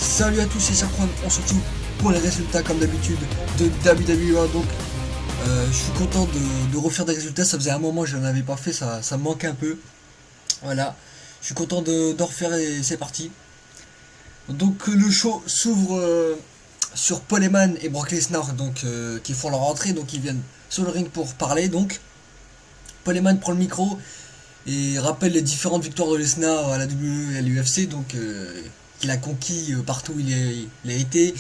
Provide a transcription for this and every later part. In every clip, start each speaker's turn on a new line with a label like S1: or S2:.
S1: Salut à tous, c'est Safran, on se retrouve pour les résultats comme d'habitude de WWE. Donc je suis content de refaire des résultats, ça faisait un moment que je n'en avais pas fait, ça me manque un peu. Voilà, je suis content d'en refaire et c'est parti. Donc le show s'ouvre sur Paul Heyman et Brock Lesnar donc, qui font leur entrée, donc ils viennent sur le ring pour parler. Donc Paul Heyman prend le micro et rappelle les différentes victoires de Lesnar à la WWE et à l'UFC, donc qu'il a conquis partout où il a été,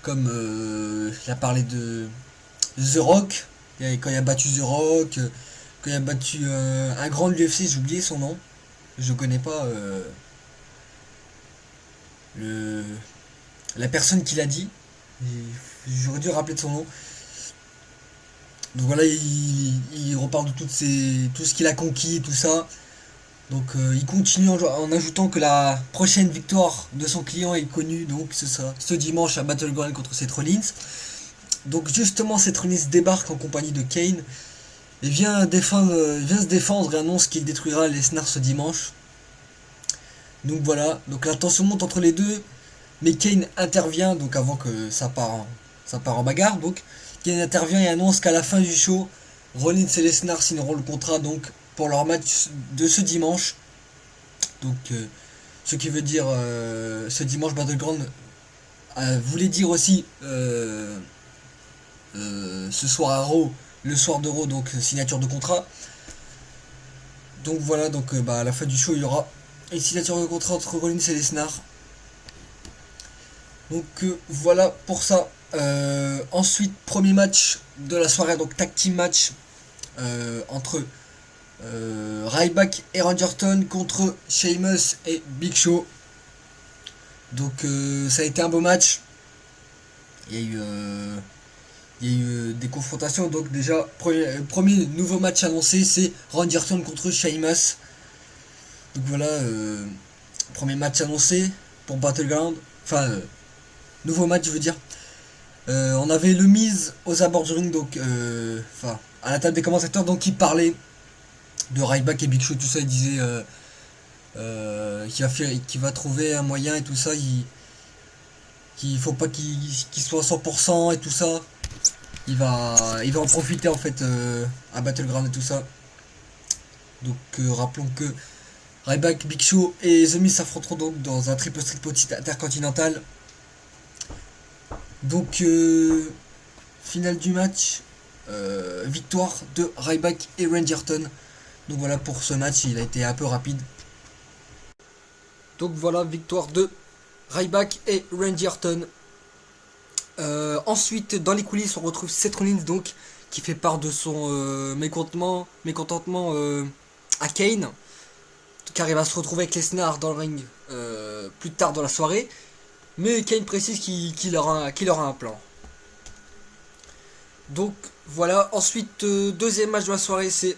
S1: comme il a parlé de The Rock, quand il a battu The Rock, quand il a battu un grand de l'UFC, j'ai oublié son nom, je connais pas le, la personne qui l'a dit, j'aurais dû rappeler de son nom. Donc voilà, il reparle de tout ce qu'il a conquis et tout ça. Donc il continue en ajoutant que la prochaine victoire de son client est connue, donc ce sera ce dimanche à Battleground contre Seth Rollins. Donc justement Seth Rollins débarque en compagnie de Kane et vient se défendre et annonce qu'il détruira Lesnar ce dimanche. Donc voilà, donc la tension monte entre les deux, mais Kane intervient donc avant que ça part en bagarre. Donc Kane intervient et annonce qu'à la fin du show, Rollins et Lesnar signeront le contrat donc pour leur match de ce dimanche. Donc ce qui veut dire ce dimanche Battleground voulait dire aussi ce soir à Raw, le soir de Raw, donc signature de contrat. Donc voilà, donc à la fin du show il y aura une signature de contrat entre Rollins et Lesnar. Donc voilà pour ça. Ensuite, premier match de la soirée, donc tag team match entre Ryback et Randy Orton contre Sheamus et Big Show. Donc ça a été un beau match. Il y a eu des confrontations. Donc déjà, premier nouveau match annoncé, c'est Randy Orton contre Sheamus. Donc voilà, premier match annoncé pour Battleground. Enfin, nouveau match je veux dire. On avait le Miz aux abords du ring, donc à la table des commentateurs, donc qui parlait de Ryback et Big Show, tout ça. Il disait qu'il va trouver un moyen et tout ça. Qu'il faut pas qu'il soit à 100% et tout ça. Il va en profiter en fait à Battleground et tout ça. Donc rappelons que Ryback, Big Show et The Miz s'affronteront donc dans un triple street title intercontinental. Donc finale du match, victoire de Ryback et Randy Orton. Donc voilà pour ce match, il a été un peu rapide. Donc voilà, victoire de Ryback et Randy Orton. Ensuite, dans les coulisses, on retrouve Seth Rollins donc qui fait part de son mécontentement à Kane, car il va se retrouver avec Lesnar dans le ring plus tard dans la soirée. Mais Kane précise qu'il aura un plan. Donc voilà, ensuite deuxième match de la soirée, c'est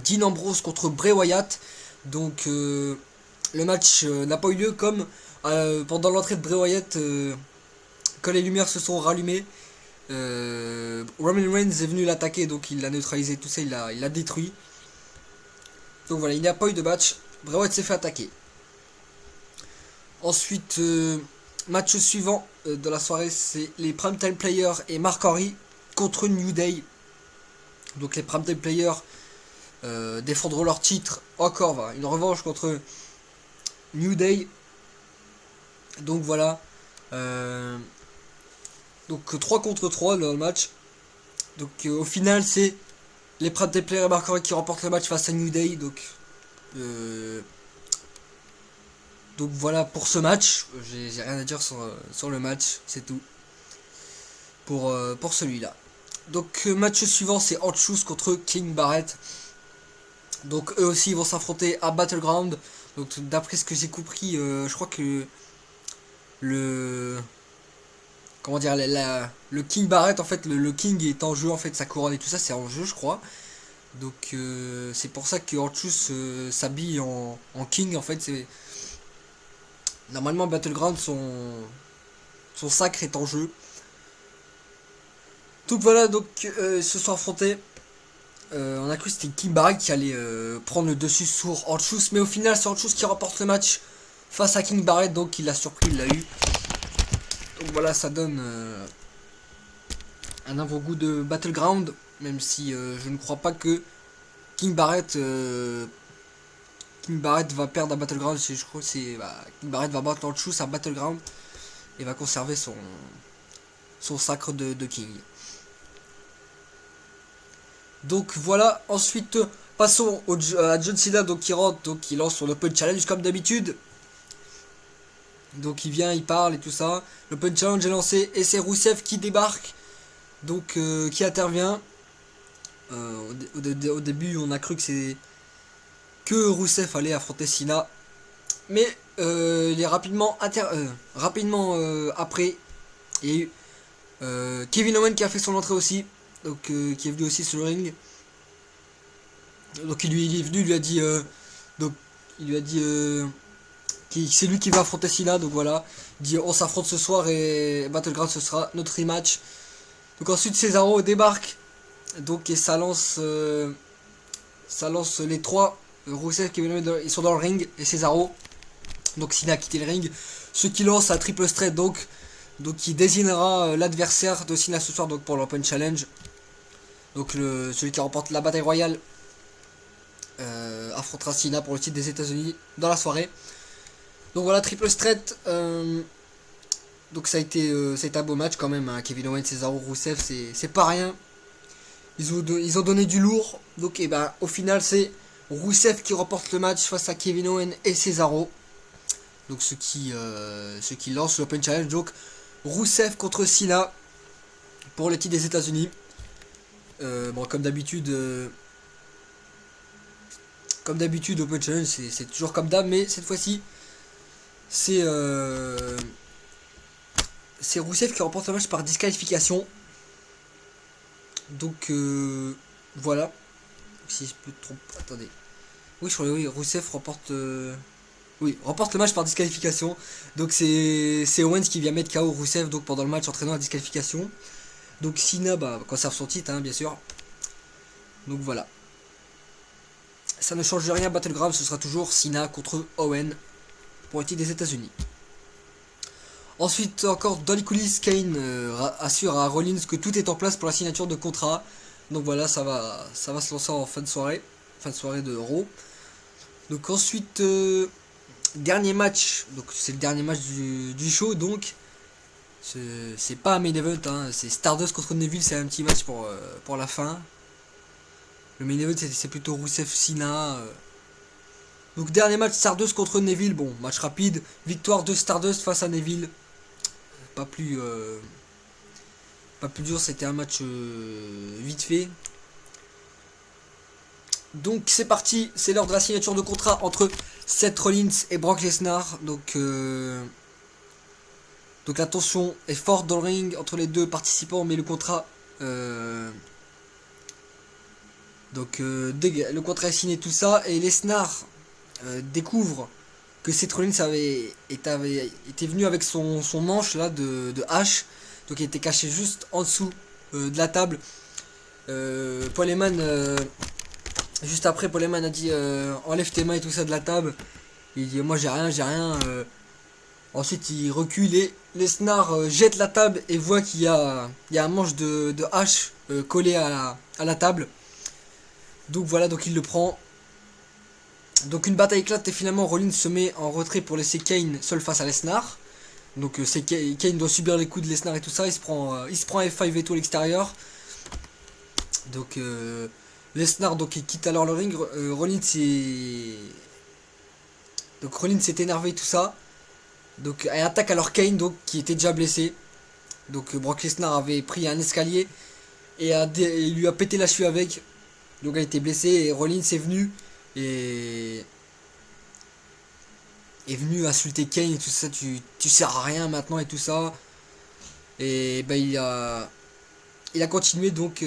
S1: Dean Ambrose contre Bray Wyatt. Donc le match n'a pas eu lieu comme pendant l'entrée de Bray Wyatt, quand les lumières se sont rallumées, Roman Reigns est venu l'attaquer, donc il l'a neutralisé, tout ça, il l'a détruit. Donc voilà, il n'y a pas eu de match, Bray Wyatt s'est fait attaquer. Ensuite, match suivant de la soirée, c'est les Primetime Players et Mark Henry contre New Day. Donc les Primetime Players défendront leur titre encore, voilà, une revanche contre New Day. Donc voilà. Donc 3 contre 3 dans le match. Donc au final, c'est les Primetime Players et Mark Henry qui remportent le match face à New Day. Donc voilà pour ce match, j'ai rien à dire sur le match, c'est tout pour celui-là. Donc match suivant, c'est Hot Shoes contre King Barrett. Donc eux aussi ils vont s'affronter à Battleground. Donc d'après ce que j'ai compris, je crois que le King Barrett, en fait le King est en jeu, en fait sa couronne et tout ça c'est en jeu je crois. Donc c'est pour ça que Hot Shoes s'habille en King, en fait c'est... Normalement Battleground son sacre est en jeu. Donc voilà, donc ils se sont affrontés. On a cru que c'était King Barrett qui allait prendre le dessus sur Hot Shoes, mais au final c'est Hot Shoes qui remporte le match face à King Barrett, donc il l'a surpris, il l'a eu. Donc voilà, ça donne un avant-goût de Battleground, même si je ne crois pas que King Barrett va perdre à Battleground. Je crois que c'est King Barrett va battre Lord Shoes à Battleground et va conserver son sacre de King. Donc voilà, ensuite passons à John Cena, donc qui rentre, donc il lance son Open Challenge comme d'habitude. Donc il vient, il parle et tout ça. L'Open Challenge est lancé et c'est Rousseff qui débarque, donc qui intervient. Au début on a cru que Rousseff allait affronter Cena, mais il est rapidement après, il y a eu Kevin Owens qui a fait son entrée aussi, donc qui est venu aussi sur le ring. Donc il est venu, il lui a dit c'est lui qui va affronter Cena, donc voilà. Il dit on s'affronte ce soir et Battleground ce sera notre rematch. Donc ensuite Cesaro débarque, donc et ça lance les trois. Rousseff, Kevin Owens, ils sont dans le ring et Cesaro. Donc Cena a quitté le ring, ce qui lance un triple straight, donc qui désignera l'adversaire de Cena ce soir, donc pour l'Open Challenge. Donc celui qui remporte la bataille royale affrontera Cena pour le titre des États-Unis dans la soirée. Donc voilà, triple straight. Donc ça a été un beau match quand même, hein. Kevin Owens, Cesaro, Rousseff, c'est pas rien. Ils ont donné du lourd. Donc au final c'est Rousseff qui remporte le match face à Kevin Owens et Cesaro. Donc ce qui lance l'Open Challenge. Donc Rousseff contre Cena pour le titre des États-Unis. Comme d'habitude, Open Challenge c'est toujours comme d'hab, mais cette fois-ci c'est Rousseff qui remporte le match par disqualification. Donc voilà. Si je peux tromper. Attendez. Oui, je crois oui, Rousseff remporte remporte le match par disqualification. Donc c'est Owens qui vient mettre KO Rousseff donc pendant le match entraînant la disqualification. Donc Cena conserve son titre, hein, bien sûr. Donc voilà. Ça ne change rien, Battleground, ce sera toujours Cena contre Owen pour le titre des États-Unis. Ensuite, encore dans les coulisses, Kane assure à Rollins que tout est en place pour la signature de contrat. Donc voilà, ça va se lancer en fin de soirée de Raw. Donc ensuite, dernier match, donc c'est le dernier match du show, donc c'est pas un main event, hein, c'est Stardust contre Neville, c'est un petit match pour la fin. Le main event c'est plutôt Rousseff Cena. Donc dernier match Stardust contre Neville, bon match rapide, victoire de Stardust face à Neville. Pas plus dur, c'était un match vite fait. Donc c'est parti, c'est l'heure de la signature de contrat entre Seth Rollins et Brock Lesnar. Donc la tension est forte dans le ring entre les deux participants, mais le contrat le contrat est signé, tout ça, et Lesnar découvre que Seth Rollins était venu avec son manche là de hache, donc il était caché juste en dessous de la table. Paul Heyman juste après, Paul Heyman a dit enlève tes mains et tout ça de la table. Il dit moi j'ai rien. Ensuite il recule et Lesnar jette la table et voit qu'il y a un manche de hache collé à la table. Donc voilà, donc il le prend. Donc une bataille éclate et finalement Rollins se met en retrait pour laisser Kane seul face à Lesnar. Donc Kane doit subir les coups de Lesnar et tout ça. Il se prend F5 et tout à l'extérieur. Donc Lesnar donc il quitte alors le ring. Rollins s'est énervé tout ça. Donc elle attaque alors Kane donc qui était déjà blessé. Donc Brock Lesnar avait pris un escalier et il lui a pété la cheville avec. Donc elle était blessée et Rollins est venu est venu insulter Kane et tout ça, tu sers à rien maintenant et tout ça. Et il a continué donc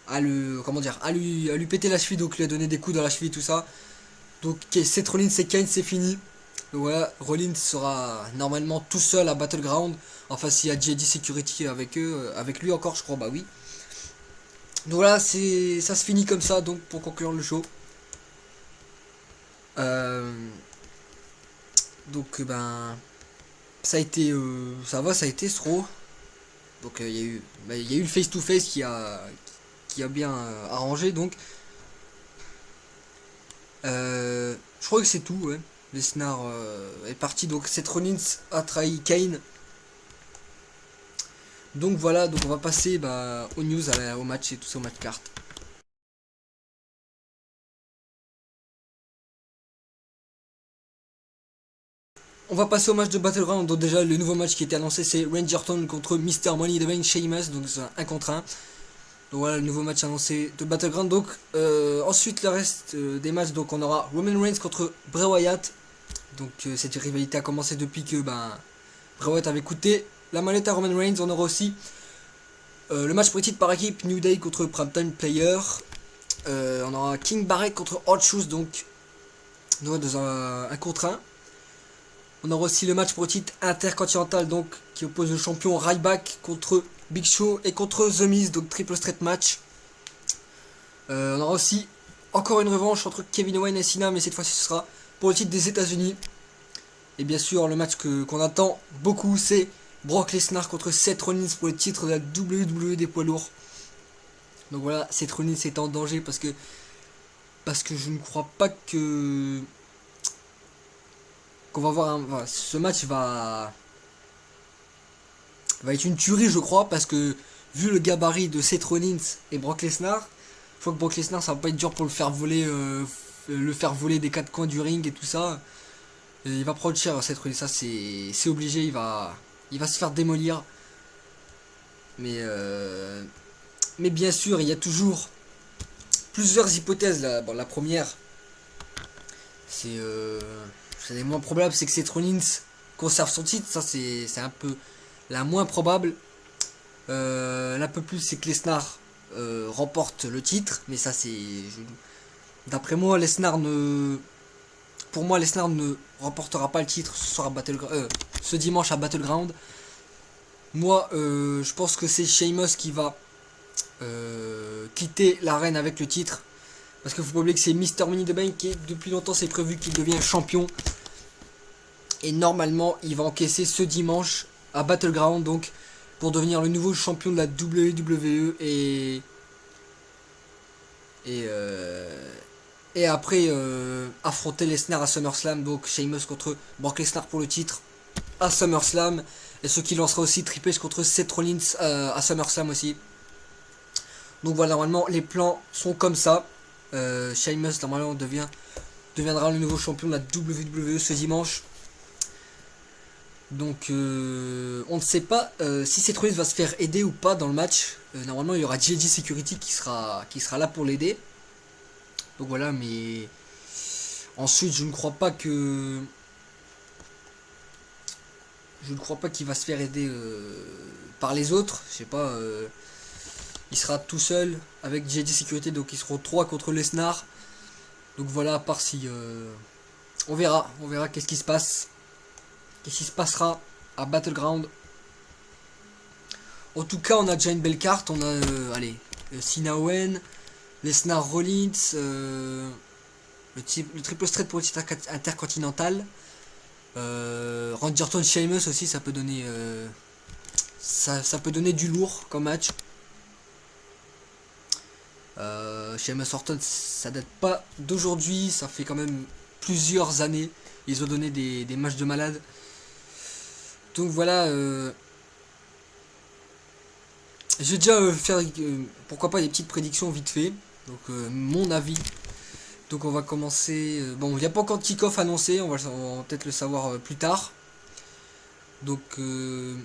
S1: à lui péter la cheville, donc lui a donné des coups dans la cheville et tout ça. Donc Seth Rollins et Kane c'est fini. Donc voilà, Rollins sera normalement tout seul à Battleground. Enfin s'il y a JD Security avec lui encore je crois, bah oui. Donc voilà, ça se finit comme ça donc pour conclure le show.
S2: Euh, ben ça a été Stro. Donc il y a eu le face to face qui a bien arrangé. Donc je crois que c'est tout. Ouais. Lesnar est parti. Donc Seth Rollins a trahi Kane. Donc voilà, donc on va passer aux news, au match et tout ça, au match carte. On va passer au match de Battleground. Donc déjà le nouveau match qui était annoncé, c'est Randy Orton contre Mr. Money in the Bank Sheamus. Donc c'est un contre 1. Donc voilà le nouveau match annoncé de Battleground. Donc ensuite le reste des matchs, donc on aura Roman Reigns contre Bray Wyatt. Donc cette rivalité a commencé depuis que Bray Wyatt avait coûté la manette à Roman Reigns. On aura aussi le match pour les titres par équipe, New Day contre Primetime Player. On aura King Barrett contre Hot Shoes, donc dans un contre 1. On aura aussi le match pour le titre intercontinental, donc qui oppose le champion Ryback contre Big Show et contre The Miz, donc triple straight match. On aura aussi encore une revanche entre Kevin Owens et Cena, mais cette fois-ci ce sera pour le titre des États-Unis. Et bien sûr, le match qu'on attend beaucoup, c'est Brock Lesnar contre Seth Rollins pour le titre de la WWE des poids lourds. Donc voilà, Seth Rollins est en danger parce que je ne crois pas qu'on va voir voilà, ce match va être une tuerie, je crois, parce que vu le gabarit de Seth Rollins et Brock Lesnar, je crois que Brock Lesnar ça va pas être dur pour le faire voler des quatre coins du ring et tout ça. Et il va prendre cher Seth Rollins, ça c'est obligé, il va se faire démolir. Mais bien sûr, il y a toujours plusieurs hypothèses là. Bon, la première, c'est les moins probables, c'est que Seth Rollins conserve son titre, ça c'est un peu la moins probable. L'un peu plus, c'est que Lesnar remporte le titre, mais ça c'est d'après moi, pour moi Lesnar ne remportera pas le titre ce dimanche à Battleground. Moi, je pense que c'est Sheamus qui va quitter l'arène avec le titre. Parce qu'il faut pas oublier que c'est Mr. Money in the Bank qui, depuis longtemps, c'est prévu qu'il devienne champion. Et normalement, il va encaisser ce dimanche à Battleground, donc pour devenir le nouveau champion de la WWE et après affronter Lesnar à SummerSlam. Donc Sheamus contre Brock Lesnar pour le titre à SummerSlam. Et ce qui lancera aussi Triple H contre Seth Rollins à SummerSlam aussi. Donc voilà, normalement les plans sont comme ça. Sheamus normalement deviendra le nouveau champion de la WWE ce dimanche. Donc on ne sait pas si Seth Rollins va se faire aider ou pas dans le match. Normalement il y aura JJ Security qui sera là pour l'aider. Donc voilà, mais ensuite je ne crois pas qu'il va se faire aider par les autres. Je sais pas. Il sera tout seul avec JJ Security, donc ils seront 3 contre Lesnar. Donc voilà, à part si on verra qu'est-ce qui se passe. Qu'est-ce qui se passera à Battleground. En tout cas, on a déjà une belle carte. On a Cena Owen, Lesnar Rollins, le triple straight pour le titre intercontinental. Randy Orton Sheamus aussi, ça peut donner ça peut donner du lourd comme match. Sheamus Orton, ça date pas d'aujourd'hui, ça fait quand même plusieurs années. Ils ont donné des matchs de malade. Donc voilà, je vais déjà faire pourquoi pas des petites prédictions vite fait. Donc mon avis. Donc on va commencer. Bon, il n'y a pas encore de kick-off annoncé, on va peut-être le savoir plus tard. Donc on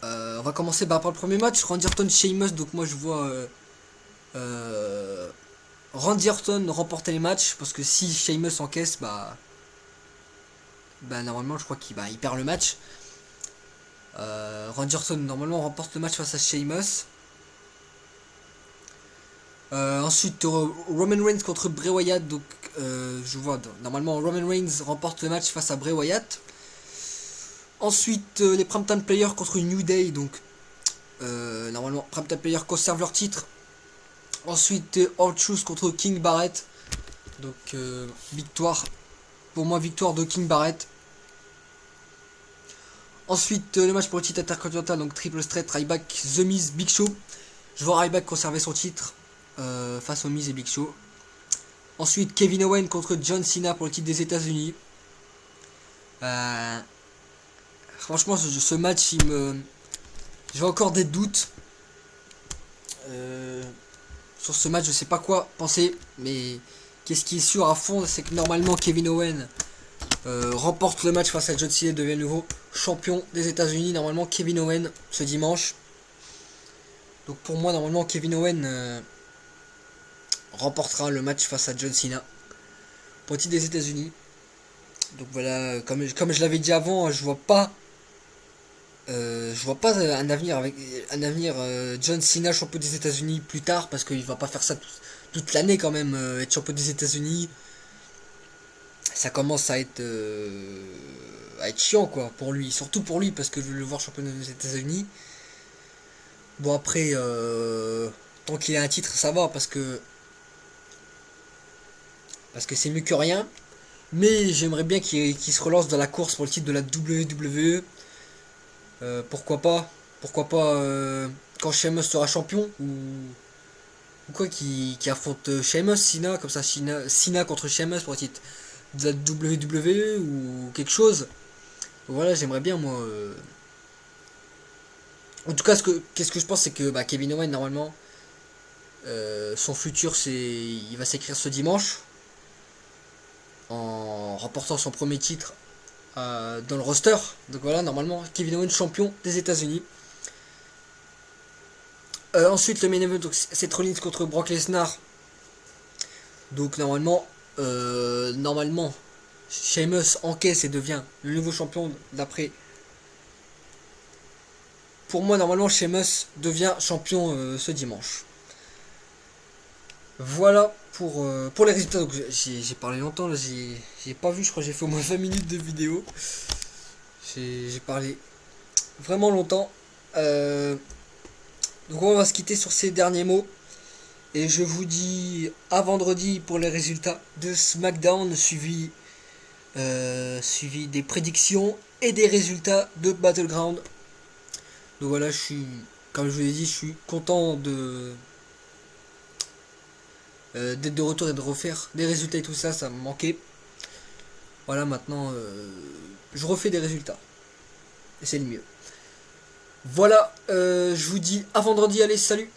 S2: va commencer par le premier match, Randy Orton Sheamus. Donc moi je vois Randy Orton remporter les matchs parce que si Sheamus encaisse, normalement je crois qu'il perd le match. Randy Orton normalement remporte le match face à Sheamus. Ensuite Roman Reigns contre Bray Wyatt. Donc je vois normalement Roman Reigns remporte le match face à Bray Wyatt. Ensuite les Primetime Players contre New Day. Donc normalement Primetime Players conservent leur titre. Ensuite Hard Shoes contre King Barrett. Donc victoire, pour moi victoire de King Barrett. Ensuite le match pour le titre intercontinental, donc triple straight, Ryback, The Miz, Big Show. Je vois Ryback conserver son titre face au Miz et Big Show. Ensuite Kevin Owens contre John Cena pour le titre des États-Unis. Franchement ce match j'ai encore des doutes. Sur ce match je sais pas quoi penser, mais qu'est-ce qui est sûr à fond, c'est que normalement Kevin Owens remporte le match face à John Cena et devient nouveau champion des États-Unis. Normalement Kevin Owens ce dimanche. Donc pour moi normalement Kevin Owens remportera le match face à John Cena pour le titre des États-Unis. Donc voilà, comme je l'avais dit avant, je vois pas un avenir John Cena champion des États-Unis plus tard, parce qu'il va pas faire ça toute l'année quand même, être champion des États-Unis. Ça commence à être chiant quoi pour lui, surtout pour lui parce que je veux le voir champion des États-Unis. Bon après tant qu'il a un titre ça va parce que c'est mieux que rien. Mais j'aimerais bien qu'il se relance dans la course pour le titre de la WWE. Pourquoi pas quand Sheamus sera champion ou quoi qui affronte Sheamus, Cena, comme ça Cena contre Sheamus pour le titre de la WWE ou quelque chose. Voilà, j'aimerais bien moi. En tout cas, qu'est-ce que je pense, c'est que Kevin Owens normalement son futur il va s'écrire ce dimanche en remportant son premier titre dans le roster. Donc voilà, normalement Kevin Owens champion des États-Unis. Ensuite le main event, donc c'est Rollins contre Brock Lesnar. Donc normalement Sheamus encaisse et devient le nouveau champion d'après. Pour moi normalement Sheamus devient champion ce dimanche. Voilà pour les résultats. Donc j'ai parlé longtemps là, j'ai pas vu, je crois que j'ai fait au moins 20 minutes de vidéo. J'ai parlé vraiment longtemps. Donc on va se quitter sur ces derniers mots. Et je vous dis à vendredi pour les résultats de SmackDown, suivi des prédictions et des résultats de Battleground. Donc voilà, comme je vous l'ai dit, je suis content d'être de retour et de refaire des résultats et tout ça, ça me manquait. Voilà, maintenant je refais des résultats et c'est le mieux. Voilà, je vous dis à vendredi, allez, salut.